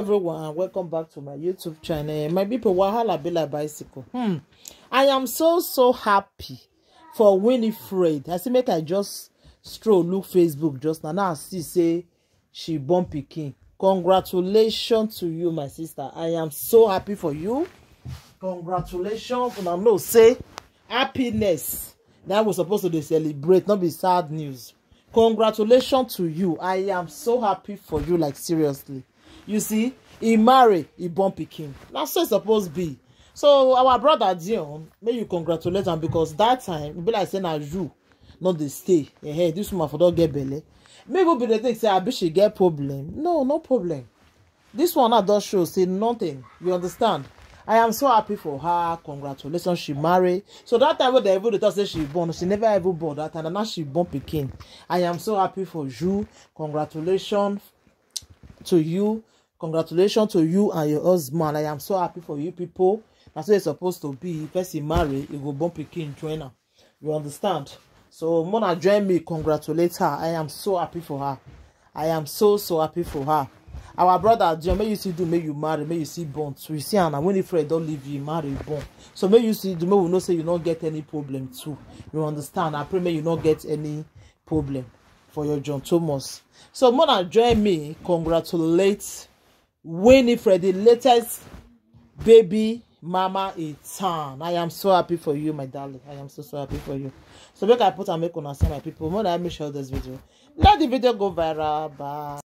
Everyone, welcome back to my YouTube channel. My people, wahala be like bicycle. I am so happy for Winifred. I see make I just stroll look Facebook just now. I see say she born pikin. Congratulations to you, my sister. I am so happy for you. Congratulations. And I know say happiness that was supposed to celebrate, not be sad news. Congratulations to you. I am so happy for you, like seriously. You see, he marry, he born pikin. That's so it's supposed to be. So our brother Dion, may you congratulate him because that time, it be like saying you, not the stay. Hey, this woman for don't get belly. Maybe be the thing say I bet she get problem. No problem. This one not does show say nothing. You understand? I am so happy for her. Congratulations, she married. So that time when they ever thought say she born, she never ever born that time, and now she born pikin. I am so happy for you. Congratulations to you. Congratulations to you and your husband. I am so happy for you people. That's what it's supposed to be. First you marry, you go born pikin join her. You understand? So Mona join me, congratulate her. I am so happy for her. I am so happy for her. Our brother Dion, may you see do, may you marry, may you see born. So you see Anna, Winifred don't leave you, marry, born. So may you see do, may we not say you don't get any problem too. You understand? I pray may you not get any problem for your John Thomas. So Mona join me, congratulate Winifred, the latest baby mama in town. I am so happy for you, my darling. I am so happy for you. So make I put and make on my people. More than I make sure this video. Let the video go viral. Bye.